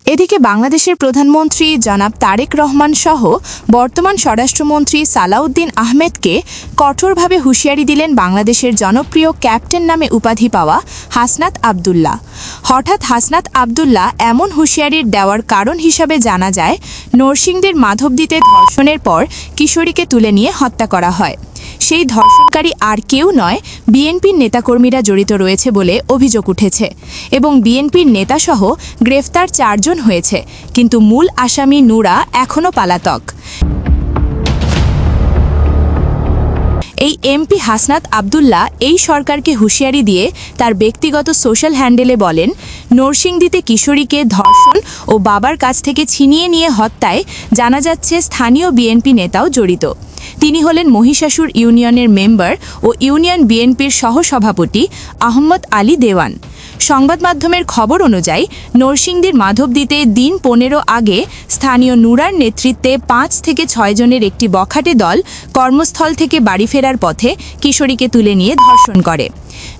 এদিকে বাংলাদেশের প্রধানমন্ত্রী জনাব তারেক রহমান সহ বর্তমান স্বরাষ্ট্রমন্ত্রী সালাউদ্দিন আহমেদকে কঠোরভাবে হুঁশিয়ারি দিলেন বাংলাদেশের জনপ্রিয় ক্যাপ্টেন নামে উপাধি পাওয়া হাসনাত আব্দুল্লাহ। হঠাৎ হাসনাত আব্দুল্লাহ এমন হুঁশিয়ারির দেওয়ার কারণ হিসাবে জানা যায়, নরসিংদীর মাধবদীতে ধর্ষণের পর কিশোরীকে তুলে নিয়ে হত্যা করা হয়। সেই ধর্ষণকারী আর কেউ নয়, বিএনপির নেতাকর্মীরা জড়িত রয়েছে বলে অভিযোগ উঠেছে এবং বিএনপির নেতাসহ গ্রেফতার 4 জন হয়েছে, কিন্তু মূল আসামি নুরা এখনও পলাতক। এই এমপি হাসনাত আব্দুল্লাহ এই সরকারকে হুঁশিয়ারি দিয়ে তার ব্যক্তিগত সোশ্যাল হ্যান্ডেলে বলেন, নরসিংদীতে কিশোরীকে ধর্ষণ ও বাবার কাছ থেকে ছিনিয়ে নিয়ে হত্যায় জানা যাচ্ছে স্থানীয় বিএনপি নেতাও জড়িত। তিনি হলেন মহিষাসুর ইউনিয়নের মেম্বার ও ইউনিয়ন বিএনপির সহসভাপতি আহমদ আলী দেওয়ান। সংবাদ মাধ্যমের খবর অনুযায়ী নরসিংদীর মাধবদীতে দিন 15 আগে স্থানীয় নুরার নেতৃত্বে 5 থেকে 6 জনের একটি বখাটে দল কর্মস্থল থেকে বাড়ি ফেরার পথে কিশোরীকে তুলে নিয়ে ধর্ষণ করে।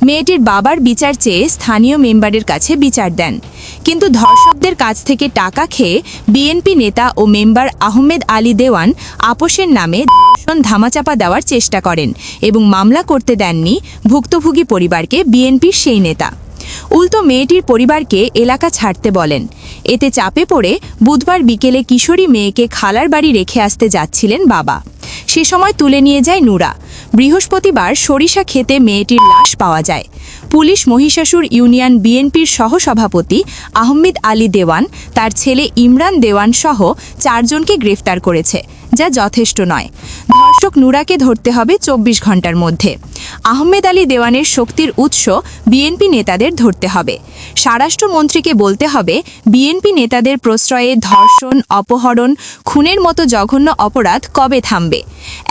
মেয়েটির বাবার বিচার চেয়ে স্থানীয় মেম্বারের কাছে বিচার দেন, কিন্তু ধর্ষকদের কাছ থেকে টাকা খেয়ে বিএনপি নেতা ও মেম্বার আহমেদ আলী দেওয়ান আপোষের নামে ধর্ষণ ধামাচাপা দেওয়ার চেষ্টা করেন এবং মামলা করতে দেননি ভুক্তভোগী পরিবারকে বিএনপির সেই নেতা। উল্টো মেয়েটির পরিবারকে এলাকা ছাড়তে বলেন। এতে চাপে পড়ে বুধবার বিকেলে কিশোরী মেয়েকে খালার বাড়ি রেখে আসতে যাচ্ছিলেন বাবা। সে সময় তুলে নিয়ে যায় নুরা। বৃহস্পতিবার সরিষা খেতে মেয়েটির লাশ পাওয়া যায়। পুলিশ মহিষাসুর ইউনিয়ন বিএনপির সহসভাপতি আহমেদ আলী দেওয়ান, তার ছেলে ইমরান দেওয়ান সহ 4 জনকে গ্রেফতার করেছে, যা যথেষ্ট নয়। ধর্ষক নুরাকে ধরতে হবে 24 ঘন্টার মধ্যে। আহমেদ আলী দেওয়ানের শক্তির উৎস বিএনপি নেতাদের ধরতে হবে। স্বরাষ্ট্রমন্ত্রীকে বলতে হবে, বিএনপি নেতাদের প্রশ্রয়ে ধর্ষণ, অপহরণ, খুনের মতো জঘন্য অপরাধ কবে থামবে।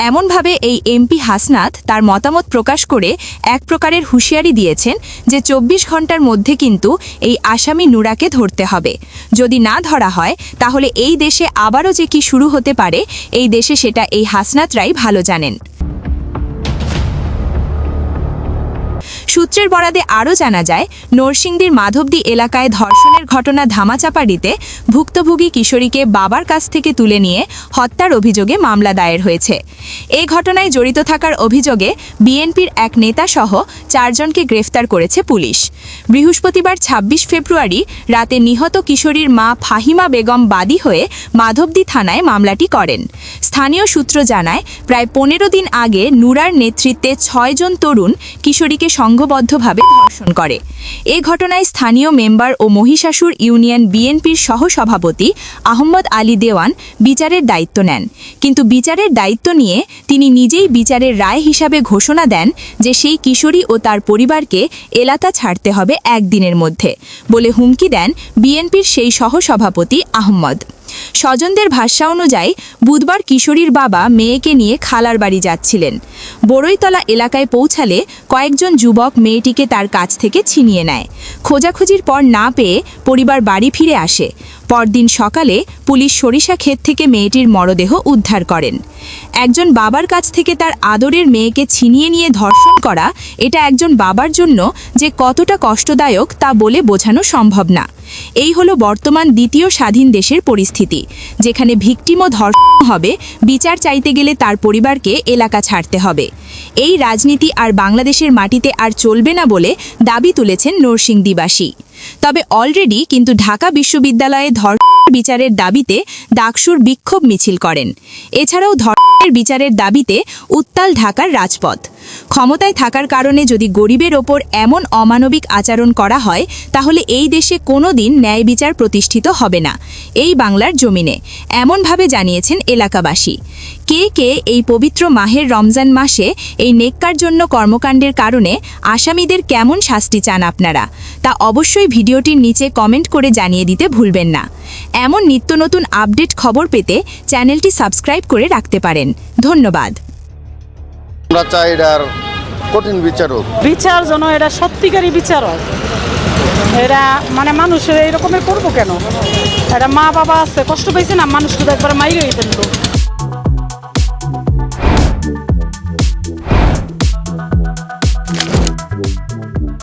এমনভাবে এই এমপি হাসনাত তার মতামত প্রকাশ করে এক প্রকারের হুঁশিয়ারি দিয়েছেন যে 24 ঘন্টার মধ্যে কিন্তু এই আসামি নুরাকে ধরতে হবে। যদি না ধরা হয় তাহলে এই দেশে আবারও যে কি শুরু হতে পারে, এই দেশে সেটা এই হাসনাতরাই ভালো জানেন। সূত্রের বরাদে আরও জানা যায়, নরসিংদীর মাধবদী এলাকায় ধর্ষণের ঘটনা ধামাচাপা দিতে ভুক্তভোগী কিশোরীকে বাবার কাছ থেকে তুলে নিয়ে হত্যার অভিযোগে মামলা দায়ের হয়েছে। এই ঘটনায় জড়িত থাকার অভিযোগে বিএনপির এক নেতাসহ 4 জনকে গ্রেফতার করেছে পুলিশ। বৃহস্পতিবার 26 ফেব্রুয়ারি রাতে নিহত কিশোরীর মা ফাহিমা বেগম বাদী হয়ে মাধবদী থানায় মামলাটি করেন। স্থানীয় সূত্র জানায়, প্রায় 15 দিন আগে নুরার নেতৃত্বে 6 জন তরুণ কিশোরীকে সংঘবদ্ধভাবে ধর্ষণ করে। এ ঘটনায় স্থানীয় মেম্বার ও মহিষাসুর ইউনিয়ন বিএনপির সহসভাপতি আহমদ আলী দেওয়ান বিচারের দায়িত্ব নেন, কিন্তু বিচারের দায়িত্ব নিয়ে তিনি নিজেই বিচারের রায় হিসাবে ঘোষণা দেন যে সেই কিশোরী ও তার পরিবারকে এলাকা ছাড়তে হবে 1 দিনের মধ্যে বলে হুমকি দেন বিএনপির সেই সহসভাপতি আহমদ। স্বজনদের ভাষ্য অনুযায়ী বুধবার কিশোরীর বাবা মেয়েকে নিয়ে খালার বাড়ি যাচ্ছিলেন। বড়ইতলা এলাকায় পৌঁছালে কয়েকজন যুবক মেয়েটিকে তার কাছ থেকে ছিনিয়ে নেয়। খোঁজাখুঁজির পর না পেয়ে পরিবার বাড়ি ফিরে আসে। পরদিন সকালে পুলিশ সরিষা ক্ষেত থেকে মেয়েটির মরদেহ উদ্ধার করেন। একজন বাবার কাছ থেকে তার আদরের মেয়েকে ছিনিয়ে নিয়ে ধর্ষণ করা, এটা একজন বাবার জন্য যে কতটা কষ্টদায়ক তা বলে বোঝানো সম্ভব না। এই হলো বর্তমান দ্বিতীয় স্বাধীন দেশের পরিস্থিতি, যেখানে ভিকটিমও ধর্ষণ হবে, বিচার চাইতে গেলে তার পরিবারকে এলাকা ছাড়তে হবে। এই রাজনীতি আর বাংলাদেশের মাটিতে আর চলবে না বলে দাবি তুলেছেন নরসিংদীবাসী। তবে অলরেডি কিন্তু ঢাকা বিশ্ববিদ্যালয়ে ধর্ষণের বিচারের দাবিতে ডাকসুর বিক্ষোভ মিছিল করেন। এছাড়াও ধর্ষণের বিচারের দাবিতে উত্তাল ঢাকার রাজপথ। ক্ষমতায় থাকার কারণে যদি গরিবের ওপর এমন অমানবিক আচরণ করা হয়, তাহলে এই দেশে কোনোদিন ন্যায় বিচার প্রতিষ্ঠিত হবে না এই বাংলার জমিনে, এমনভাবে জানিয়েছেন এলাকাবাসী। কে কে এই পবিত্র মাহের রমজান মাসে এই নেককার জন্য কর্মকাণ্ডের কারণে আসামিদের কেমন শাস্তি চান আপনারা, তা অবশ্যই ভিডিওটির নিচে কমেন্ট করে জানিয়ে দিতে ভুলবেন না। এমন নিত্য নতুন আপডেট খবর পেতে চ্যানেলটি সাবস্ক্রাইব করে রাখতে পারেন। ধন্যবাদ। আমরা চাই এটার কঠিন বিচার যেন এটা সত্যিকারই বিচার হয়। এরা মানে মানুষের এইরকমের করবো কেন? এটা মা বাবা আছে, কষ্ট পাইছে না, মানুষকে একবার মাইরে ফেললো।